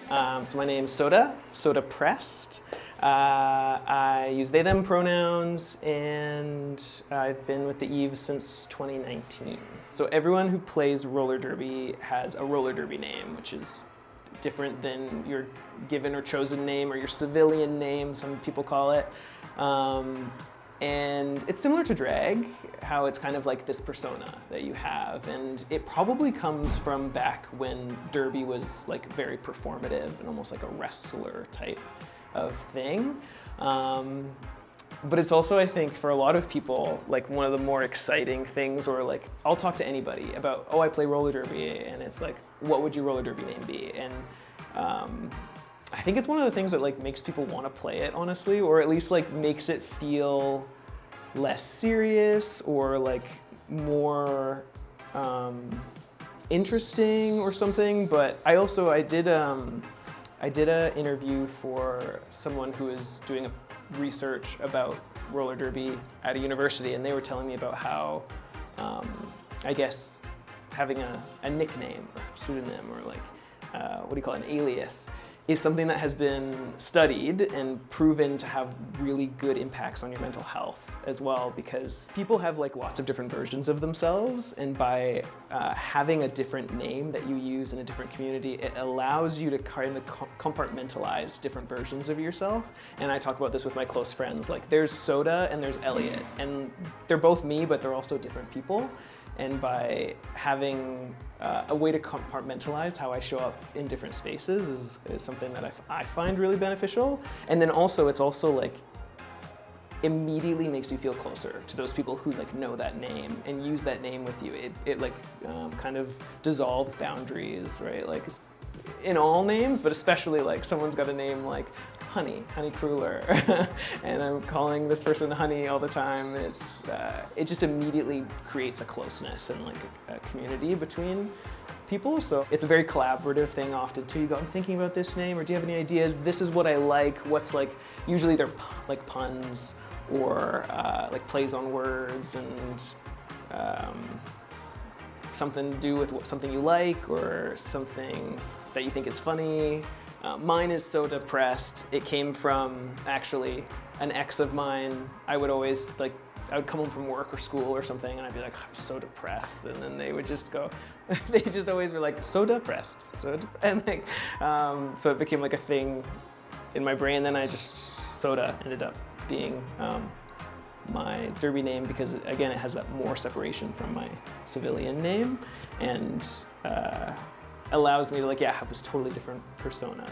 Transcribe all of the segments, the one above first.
So my name's Soda Prest. I use they, them pronouns, and I've been with the Eves since 2019. So everyone who plays roller derby has a roller derby name, which is different than your given or chosen name or your civilian name, some people call it. And it's similar to drag, how it's kind of like this persona that you have. And it probably comes from back when derby was like very performative and almost like a wrestler type of thing. But it's also, I think, for a lot of people, like one of the more exciting things, or like, I'll talk to anybody about, oh, I play roller derby, and it's like, what would your roller derby name be? And I think it's one of the things that like makes people want to play it, honestly, or at least like makes it feel less serious or like more interesting or something. But I did an interview for someone who is doing research about roller derby at a university, and they were telling me about how I guess having a nickname or pseudonym or like what do you call it, an alias, is something that has been studied and proven to have really good impacts on your mental health as well, because people have like lots of different versions of themselves, and by having a different name that you use in a different community, it allows you to kind of compartmentalize different versions of yourself. And I talk about this with my close friends, like there's Soda and there's Elliot, and they're both me, but they're also different people. And by having a way to compartmentalize how I show up in different spaces is something that I find really beneficial. And then also, it's also like immediately makes you feel closer to those people who like know that name and use that name with you. It like kind of dissolves boundaries, right? Like in all names, but especially like someone's got a name like Honey Kruller, and I'm calling this person Honey all the time. It just immediately creates a closeness and like a community between people. So it's a very collaborative thing often too. You go, I'm thinking about this name, or do you have any ideas? This is what I like. What's like, usually they're like puns or like plays on words and something to do with something you like or something that you think is funny. Mine is Soda Prest. It came from actually an ex of mine. I would always like, I would come home from work or school or something, and I'd be like, I'm so depressed, and then they would just go, they just always were like, so depressed, and like, so it became like a thing in my brain. Then Soda ended up being my derby name because again, it has that more separation from my civilian name, and allows me to like, have this totally different persona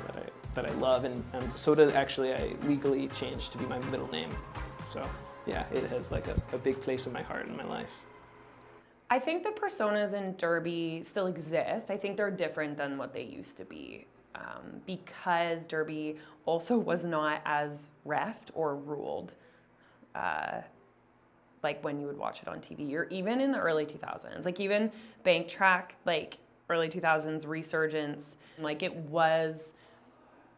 that I love. And Soda actually I legally changed to be my middle name. So yeah, it has like a big place in my heart and my life. I think the personas in derby still exist. I think they're different than what they used to be, because derby also was not as reffed or ruled like when you would watch it on TV, or even in the early 2000s, like even Bank Track, like early 2000s resurgence, like it was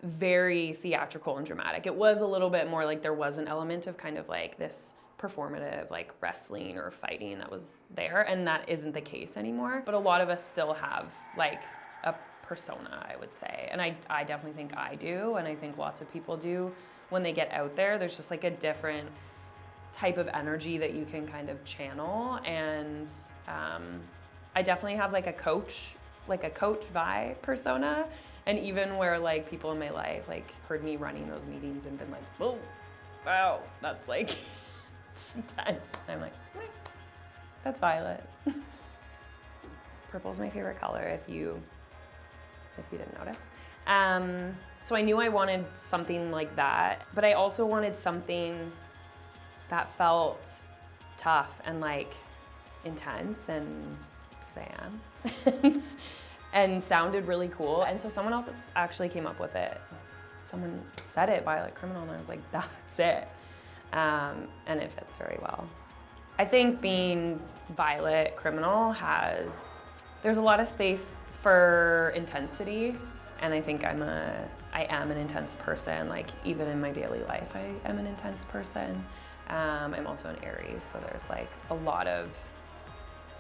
very theatrical and dramatic. It was a little bit more like there was an element of kind of like this performative, like wrestling or fighting that was there, and that isn't the case anymore. But a lot of us still have like a persona, I would say, and I definitely think I do, and I think lots of people do. When they get out there, there's just like a different type of energy that you can kind of channel, and I definitely have like a coach vibe persona. And even where like people in my life like heard me running those meetings and been like, whoa, wow, that's like, it's intense. And I'm like, that's violet. Purple's my favorite color if you didn't notice. So I knew I wanted something like that, but I also wanted something that felt tough and like intense, and because I am, and sounded really cool. And so someone else actually came up with it. Someone said it, Violet Criminal, and I was like, that's it. And it fits very well. I think being Violet Criminal there's a lot of space for intensity, and I think I am an intense person. Like even in my daily life, I am an intense person. I'm also an Aries, so there's like a lot of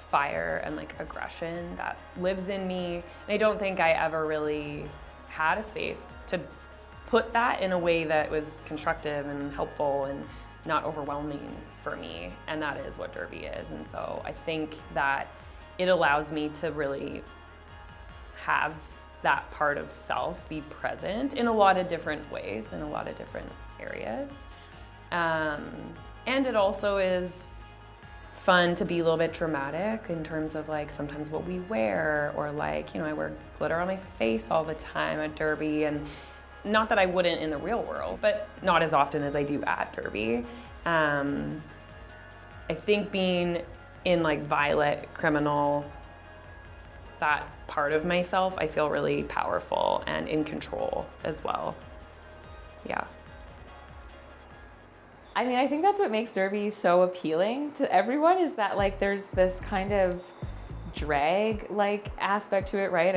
fire and like aggression that lives in me. And I don't think I ever really had a space to put that in a way that was constructive and helpful and not overwhelming for me, and that is what Derby is. And so I think that it allows me to really have that part of self be present in a lot of different ways, in a lot of different areas. And it also is fun to be a little bit dramatic in terms of like sometimes what we wear, or like, you know, I wear glitter on my face all the time at Derby, and not that I wouldn't in the real world, but not as often as I do at Derby. I think being in like Violet Criminal, that part of myself, I feel really powerful and in control as well. Yeah. I mean, I think that's what makes Derby so appealing to everyone, is that like there's this kind of drag like aspect to it, right?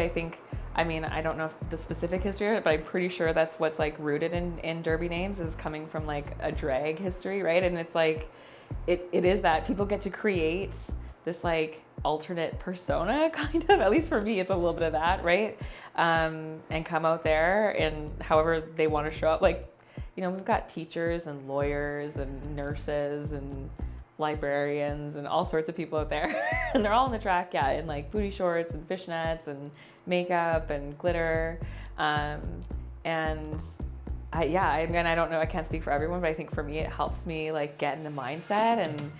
I mean, I don't know the specific history of it, but I'm pretty sure that's what's like rooted in Derby names, is coming from like a drag history, right? And it's like, it is that people get to create this like alternate persona, kind of, at least for me, it's a little bit of that, right? And come out there and however they want to show up. Like, you know, we've got teachers and lawyers and nurses and librarians and all sorts of people out there. And they're all on the track, yeah, in like booty shorts and fishnets and makeup and glitter. Again, I don't know, I can't speak for everyone, but I think for me, it helps me like get in the mindset, and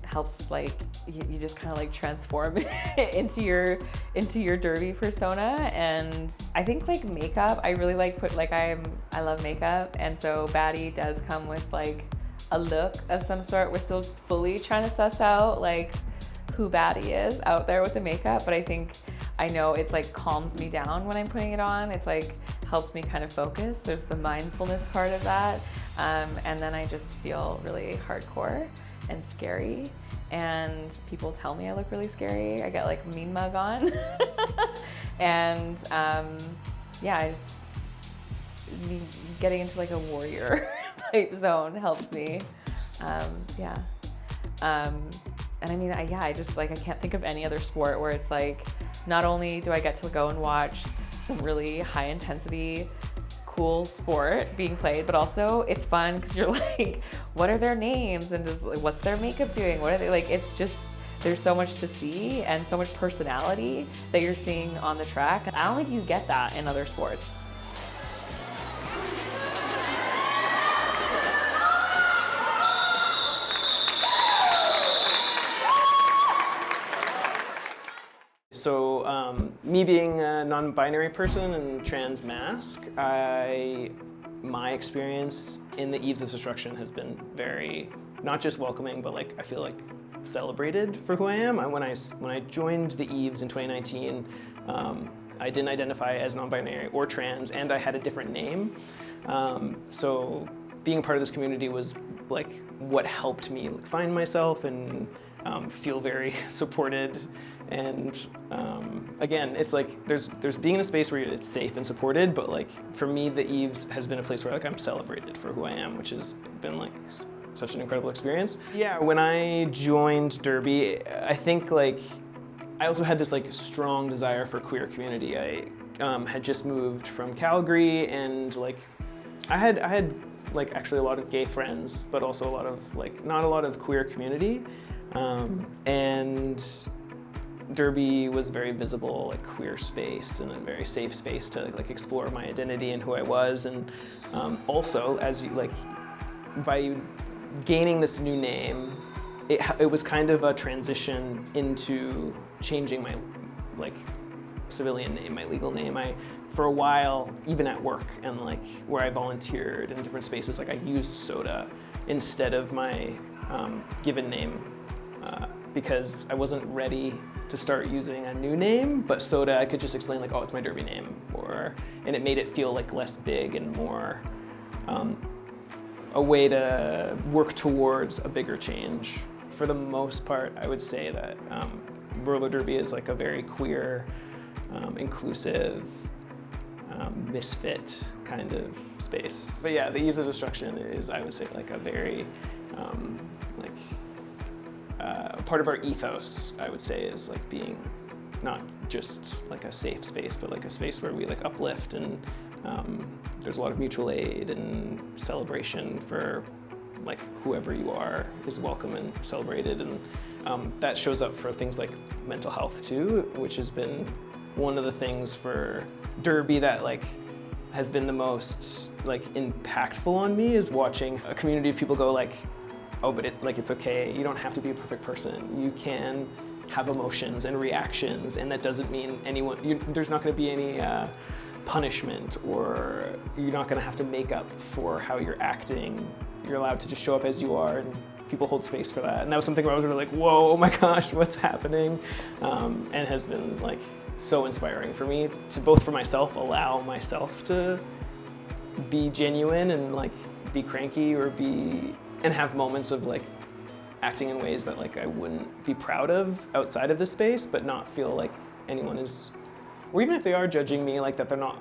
helps like you just kind of like transform into your Derby persona. And I think like makeup, I really like I love makeup, and so Batty does come with like a look of some sort. We're still fully trying to suss out like who Batty is out there with the makeup, but I know it like calms me down when I'm putting it on. It's like helps me kind of focus. There's the mindfulness part of that, and then I just feel really hardcore and scary, and people tell me I look really scary. I get like mean mug on. And I just getting into like a warrior type zone helps me. And I mean, I just like, I can't think of any other sport where it's like, not only do I get to go and watch some really high intensity cool sport being played, but also it's fun because you're like, what are their names, and what's their makeup doing, what are they like? It's just, there's so much to see and so much personality that you're seeing on the track. I don't think you get that in other sports. So me being a non-binary person and trans mask, my experience in the Eves of Destruction has been very, not just welcoming, but like I feel like celebrated for who I am. When I joined the Eves in 2019, I didn't identify as non-binary or trans, and I had a different name. So being part of this community was like what helped me like, find myself and feel very supported. And again, it's like there's being in a space where it's safe and supported, but like for me, the Eves has been a place where like I'm celebrated for who I am, which has been like such an incredible experience. Yeah, when I joined Derby, I think like I also had this like strong desire for queer community. I had just moved from Calgary, and like I had like actually a lot of gay friends, but also a lot of like not a lot of queer community, and Derby was very visible, like queer space and a very safe space to like explore my identity and who I was. And also, as you like, by gaining this new name, it was kind of a transition into changing my like civilian name, my legal name. For a while, even at work and like where I volunteered in different spaces, like I used Soda instead of my given name because I wasn't ready to start using a new name, but Soda I could just explain like, oh, it's my Derby name, and it made it feel like less big and more a way to work towards a bigger change. For the most part, I would say that roller derby is like a very queer, inclusive, misfit kind of space. But yeah, the Eves of Destruction is, I would say, like a very part of our ethos, I would say, is like being not just like a safe space, but like a space where we like uplift, and there's a lot of mutual aid and celebration for like whoever you are is welcome and celebrated, and that shows up for things like mental health too, which has been one of the things for Derby that like has been the most like impactful on me, is watching a community of people go like, oh, but it's okay. You don't have to be a perfect person. You can have emotions and reactions, and that doesn't mean there's not going to be any punishment, or you're not going to have to make up for how you're acting. You're allowed to just show up as you are, and people hold space for that. And that was something where I was really like, whoa, oh my gosh, what's happening? And has been like so inspiring for me to, both for myself, allow myself to be genuine and like be cranky and have moments of like acting in ways that like I wouldn't be proud of outside of this space, but not feel like anyone is, or even if they are judging me, like that they're not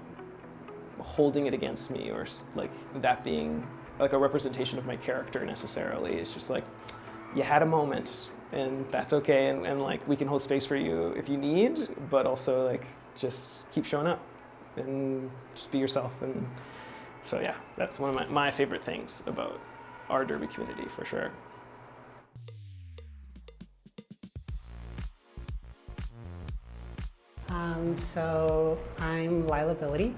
holding it against me, or like that being like a representation of my character necessarily. It's just like, you had a moment, and that's okay, and like we can hold space for you if you need, but also like just keep showing up and just be yourself. And so yeah, that's one of my favorite things about our Derby community for sure. So I'm Lila Bility.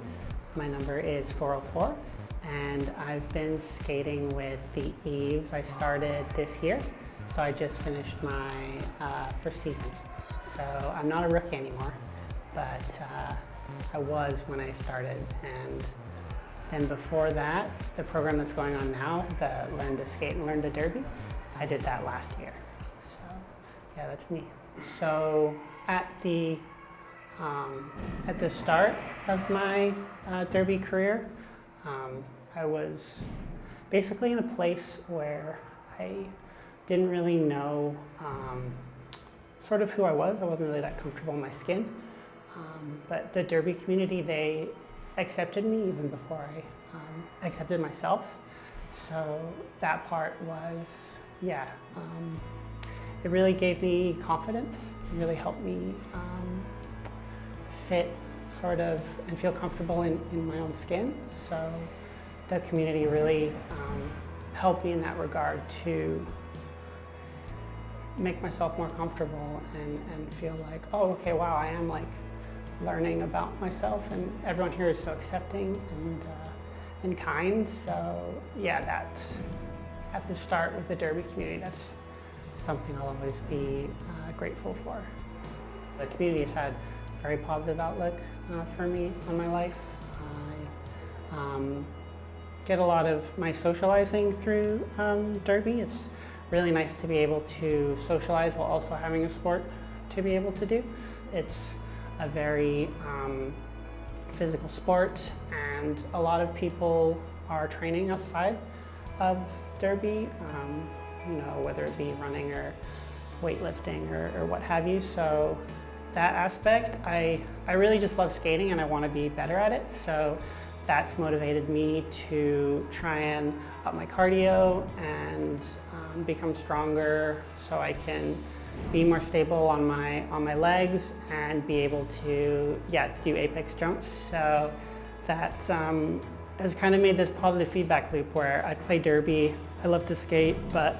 My number is 404, and I've been skating with the Eves. I started this year, so I just finished my first season. So I'm not a rookie anymore, but I was when I started. And then before that, the program that's going on now, the Learn to Skate and Learn to Derby, I did that last year. So yeah, that's me. So at the start of my Derby career, I was basically in a place where I didn't really know sort of who I was. I wasn't really that comfortable in my skin. But the Derby community, they accepted me even before I accepted myself. So that part was, it really gave me confidence. It really helped me fit sort of and feel comfortable in my own skin. So the community really helped me in that regard to make myself more comfortable and feel like, oh, okay, wow, I am like learning about myself, and everyone here is so accepting and kind. So yeah, that's at the start with the Derby community, that's something I'll always be grateful for. The community has had a very positive outlook for me on my life. I get a lot of my socializing through Derby. It's really nice to be able to socialize while also having a sport to be able to do. It's a very physical sport, and a lot of people are training outside of Derby, whether it be running or weightlifting or what have you. So that aspect, I really just love skating and I want to be better at it. So that's motivated me to try and up my cardio and become stronger so I can be more stable on my legs and be able to do apex jumps. So that has kind of made this positive feedback loop where I play Derby, I love to skate, but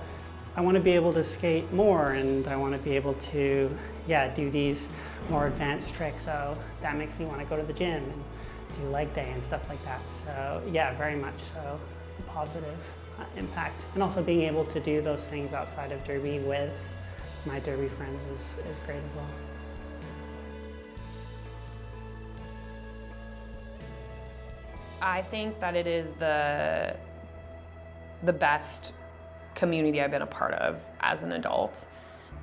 I want to be able to skate more, and I want to be able to do these more advanced tricks. So that makes me want to go to the gym and do leg day and stuff like that. So yeah, very much so a positive impact. And also being able to do those things outside of Derby with my Derby friends is great as well. I think that it is the best community I've been a part of as an adult.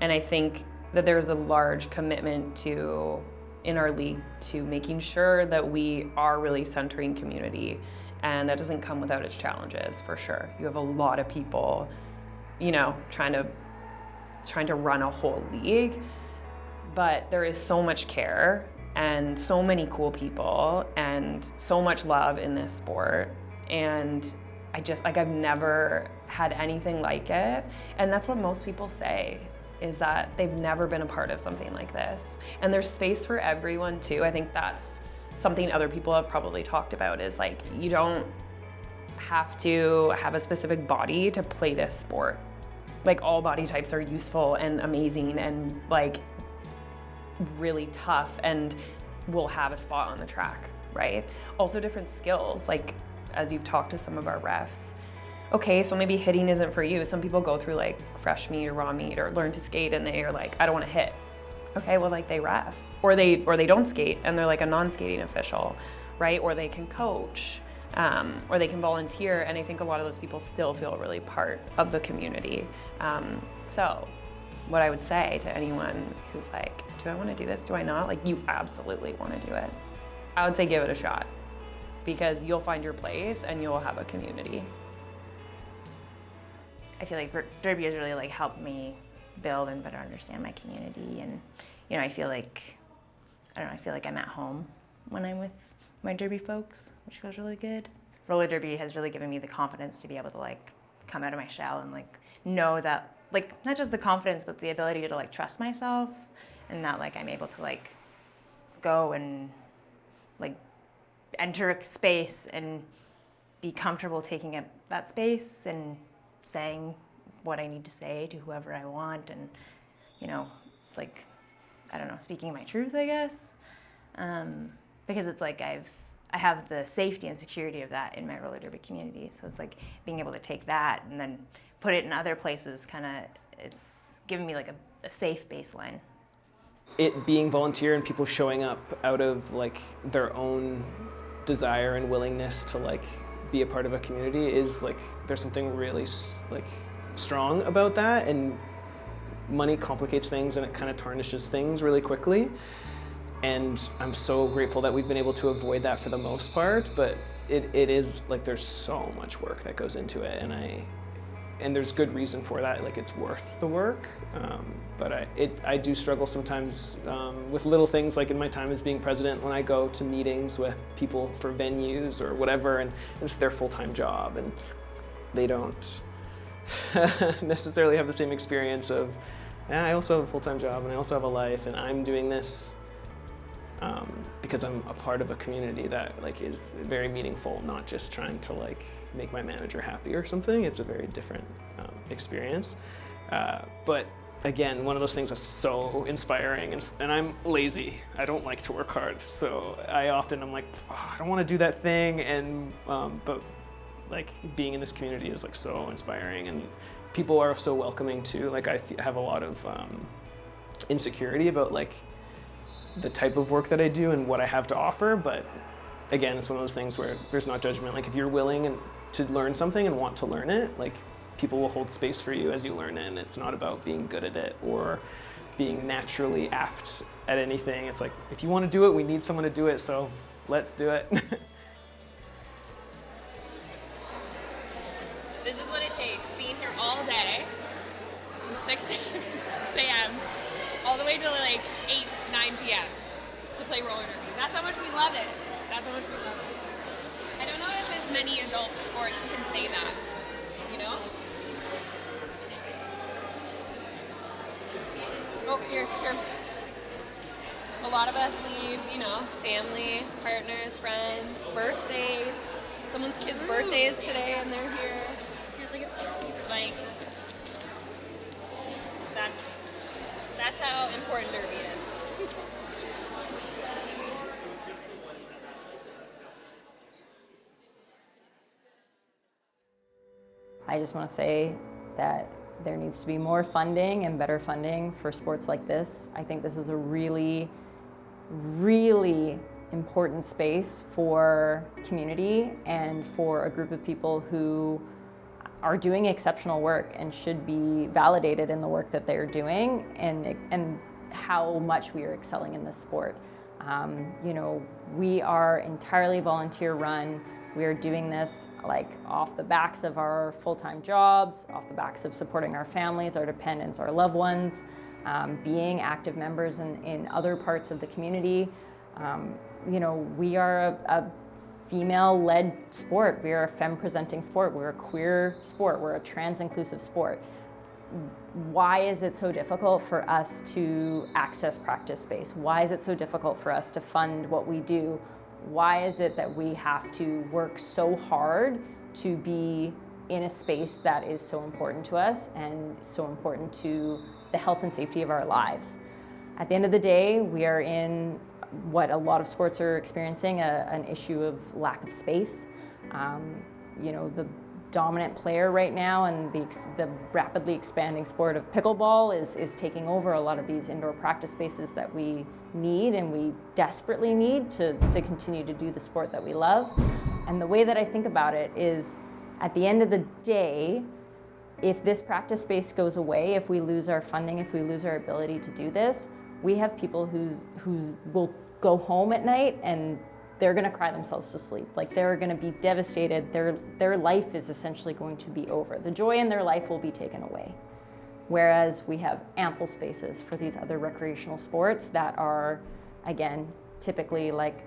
And I think that there's a large commitment in our league to making sure that we are really centering community. And that doesn't come without its challenges, for sure. You have a lot of people, trying to run a whole league, but there is so much care and so many cool people and so much love in this sport. And I've never had anything like it. And that's what most people say. is that they've never been a part of something like this. And there's space for everyone too. I think that's something other people have probably talked about, is like, you don't have to have a specific body to play this sport. Like, all body types are useful and amazing and like really tough and will have a spot on the track, right? Also different skills, like as you've talked to some of our refs, okay, so maybe hitting isn't for you. Some people go through like fresh meat or raw meat or learn to skate and they are like, I don't want to hit. Okay, well, like, they ref, or they don't skate and they're like a non-skating official, right? Or they can coach, or they can volunteer. And I think a lot of those people still feel really part of the community. So what I would say to anyone who's like, do I want to do this? Do I not? Like, you absolutely want to do it. I would say give it a shot, because you'll find your place and you'll have a community. I feel like Derby has really like helped me build and better understand my community, and you know, I feel like I'm at home when I'm with my Derby folks, which feels really good. Roller derby has really given me the confidence to be able to like come out of my shell and like know that, like, not just the confidence but the ability to like trust myself, and that like I'm able to like go and like enter a space and be comfortable taking up that space and saying what I need to say to whoever I want, and you know, like, I don't know, speaking my truth, I guess, because it's like I have the safety and security of that in my roller derby community. So it's like being able to take that and then put it in other places, kind of, it's giving me like a safe baseline. It being volunteer and people showing up out of like their own desire and willingness to like be a part of a community is like, there's something really like strong about that, and money complicates things and it kind of tarnishes things really quickly. And I'm so grateful that we've been able to avoid that for the most part, but it is like, there's so much work that goes into it, and there's good reason for that. Like, it's worth the work, but I do struggle sometimes with little things, like in my time as being president, when I go to meetings with people for venues or whatever, and it's their full-time job, and they don't necessarily have the same experience of, I also have a full-time job and I also have a life, and I'm doing this because I'm a part of a community that like is very meaningful, not just trying to like make my manager happy or something. It's a very different experience. But again, one of those things that's so inspiring, and I'm lazy. I don't like to work hard, so I'm like, oh, I don't want to do that thing, and but like being in this community is like so inspiring, and people are so welcoming too. Like, I have a lot of insecurity about like the type of work that I do and what I have to offer, but again, it's one of those things where there's not judgment. Like, if you're willing to learn something and want to learn it, like, people will hold space for you as you learn it, and it's not about being good at it or being naturally apt at anything. It's like, if you want to do it, we need someone to do it, so let's do it. This is what it takes, being here all day, from 6 a.m. all the way to like 8, 9 p.m. to play roller derby. That's how much we love it. That's how much we love it. I don't know if as many adult sports can say that, you know? Oh, here, sure. A lot of us leave, you know, families, partners, friends, birthdays. Someone's kid's birthday is today and they're here. Here's like it's 14th. Like, that's how important derby is. I just want to say that there needs to be more funding and better funding for sports like this. I think this is a really, really important space for community and for a group of people who are doing exceptional work and should be validated in the work that they're doing, and how much we are excelling in this sport. You know, we are entirely volunteer run. We are doing this like off the backs of our full-time jobs, off the backs of supporting our families, our dependents, our loved ones, being active members in other parts of the community. You know, we are a female-led sport. We are a femme-presenting sport. We're a queer sport. We're a trans-inclusive sport. why is it so difficult for us to access practice space? Why is it so difficult for us to fund what we do? Why is it that we have to work so hard to be in a space that is so important to us and so important to the health and safety of our lives? At the end of the day, we are in what a lot of sports are experiencing, an issue of lack of space. The dominant player right now and the rapidly expanding sport of pickleball is taking over a lot of these indoor practice spaces that we need and we desperately need to continue to do the sport that we love. And the way that I think about it is, at the end of the day, if this practice space goes away, if we lose our funding, if we lose our ability to do this, we have people who will go home at night and they're going to cry themselves to sleep. Like, they're going to be devastated. Their life is essentially going to be over. The joy in their life will be taken away. Whereas we have ample spaces for these other recreational sports that are, again, typically like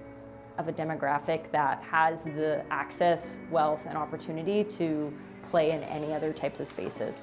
of a demographic that has the access, wealth, and opportunity to play in any other types of spaces.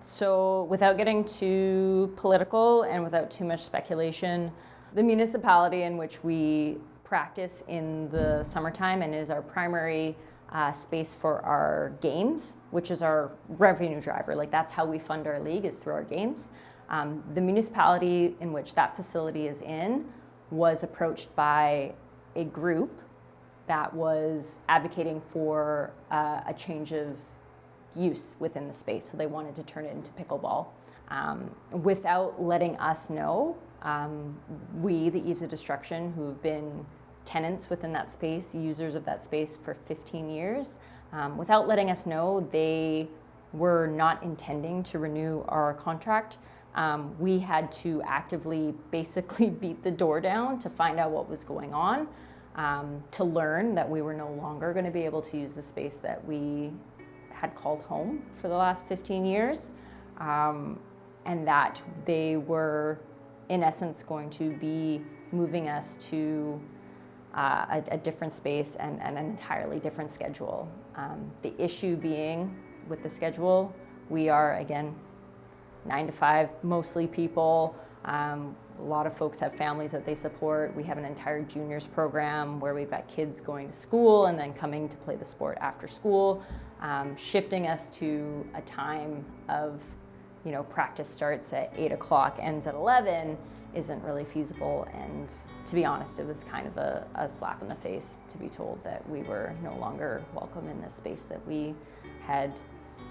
So without getting too political and without too much speculation, the municipality in which we practice in the summertime and is our primary space for our games, which is our revenue driver, like that's how we fund our league, is through our games. The municipality in which that facility is in was approached by a group that was advocating for a change of use within the space. So they wanted to turn it into pickleball. Without letting us know, we, the Eves of Destruction, who have been tenants within that space, users of that space for 15 years, without letting us know, they were not intending to renew our contract. We had to actively basically beat the door down to find out what was going on, to learn that we were no longer going to be able to use the space that we had called home for the last 15 years, and that they were, in essence, going to be moving us to a different space and an entirely different schedule. The issue being with the schedule, we are, again, 9 to 5, mostly people. A lot of folks have families that they support. We have an entire juniors program where we've got kids going to school and then coming to play the sport after school. Shifting us to a time of, practice starts at 8 o'clock, ends at 11, isn't really feasible. And to be honest, it was kind of a slap in the face to be told that we were no longer welcome in this space that we had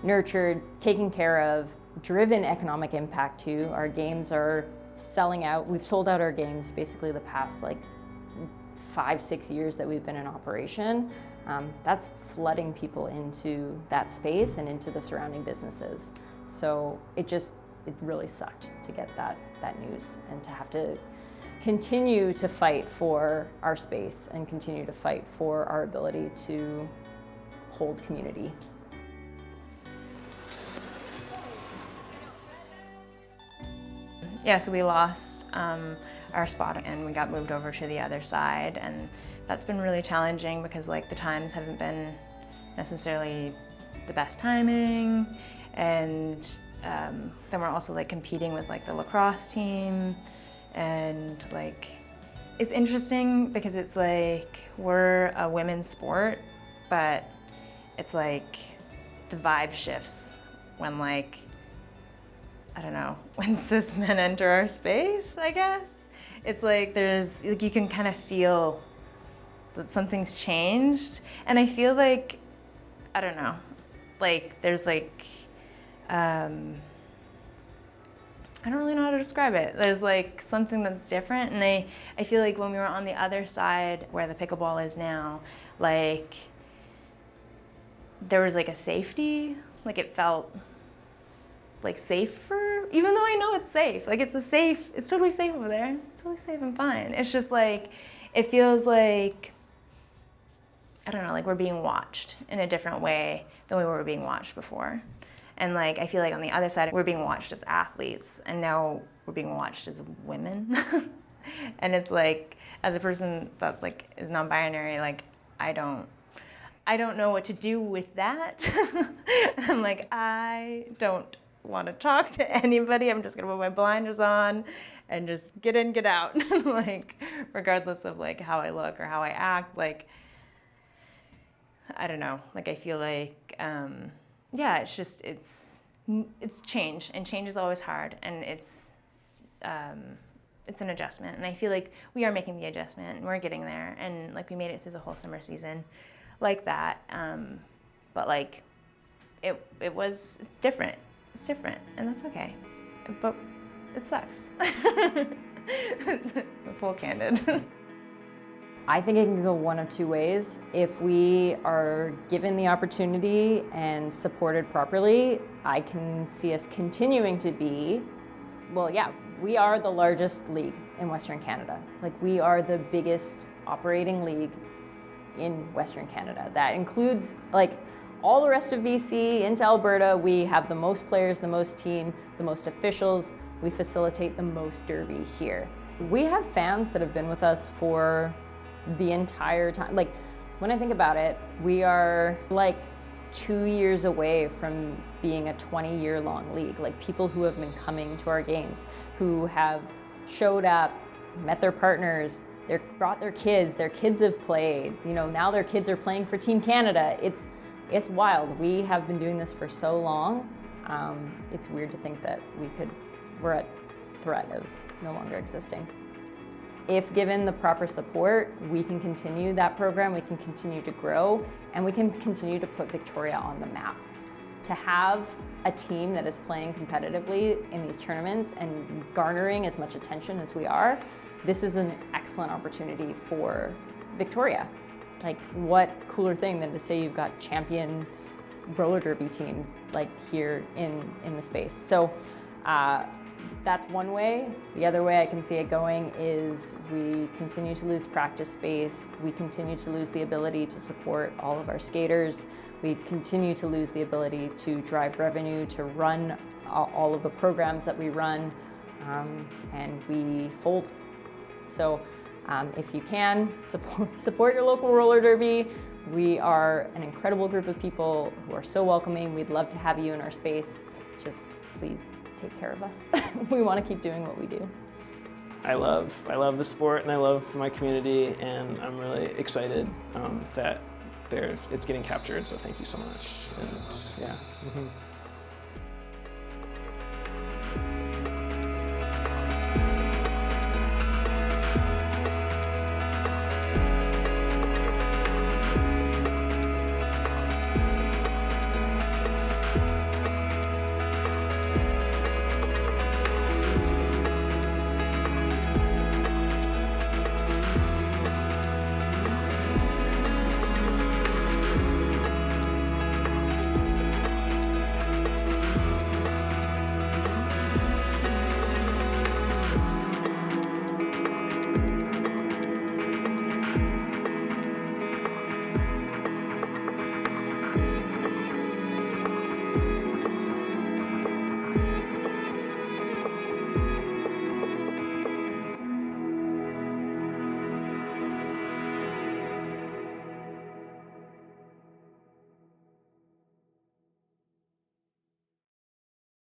nurtured, taken care of, driven economic impact to. Our games are selling out. We've sold out our games basically the past 5-6 years that we've been in operation. That's flooding people into that space and into the surrounding businesses. So it really sucked to get that news and to have to continue to fight for our space and continue to fight for our ability to hold community. Yeah, so we lost our spot and we got moved over to the other side, and that's been really challenging because the times haven't been necessarily the best timing, and then we're also competing with the lacrosse team, and it's interesting because it's we're a women's sport, but it's the vibe shifts when I don't know, when cis men enter our space, I guess. It's there's, you can kind of feel that something's changed. And I feel I don't know, there's I don't really know how to describe it. There's something that's different. And I feel when we were on the other side where the pickleball is now, there was a safety, it felt safer, even though I know it's safe. It's totally safe over there. It's totally safe and fine. It's just it feels I don't know, we're being watched in a different way than we were being watched before. And like, I feel like on the other side, we're being watched as athletes, and now we're being watched as women. And it's like, as a person that like is non-binary, like I don't know what to do with that. I'm like, I don't want to talk to anybody. I'm just gonna put my blinders on and just get in, get out. Like, regardless of like how I look or how I act, like, I don't know. Like, I feel like, yeah, it's just, it's change, and change is always hard, and it's an adjustment. And I feel like we are making the adjustment, and we're getting there, and like we made it through the whole summer season like that. But like, it's different. It's different, and that's okay. But it sucks. Full candid. I think it can go one of two ways. If we are given the opportunity and supported properly, I can see us continuing to be, well, yeah, we are the largest league in Western Canada. Like, we are the biggest operating league in Western Canada. That includes like all the rest of BC into Alberta. We have the most players, the most team, the most officials. We facilitate the most derby here. We have fans that have been with us for the entire time. Like, when I think about it, we are like 2 years away from being a 20-year-long league. Like, people who have been coming to our games, who have showed up, met their partners, they brought their kids have played, you know, now their kids are playing for Team Canada. It's wild. We have been doing this for so long. It's weird to think that we're at threat of no longer existing. If given the proper support, we can continue that program, we can continue to grow, and we can continue to put Victoria on the map. To have a team that is playing competitively in these tournaments and garnering as much attention as we are, this is an excellent opportunity for Victoria. Like, what cooler thing than to say you've got champion roller derby team like here in the space. So that's one way. The other way I can see it going is we continue to lose practice space. We continue to lose the ability to support all of our skaters. We continue to lose the ability to drive revenue, to run all of the programs that we run, and we fold. So if you can, support your local roller derby. We are an incredible group of people who are so welcoming. We'd love to have you in our space. Just please take care of us. We want to keep doing what we do. I love the sport, and I love my community, and I'm really excited that it's getting captured. So thank you so much. And yeah.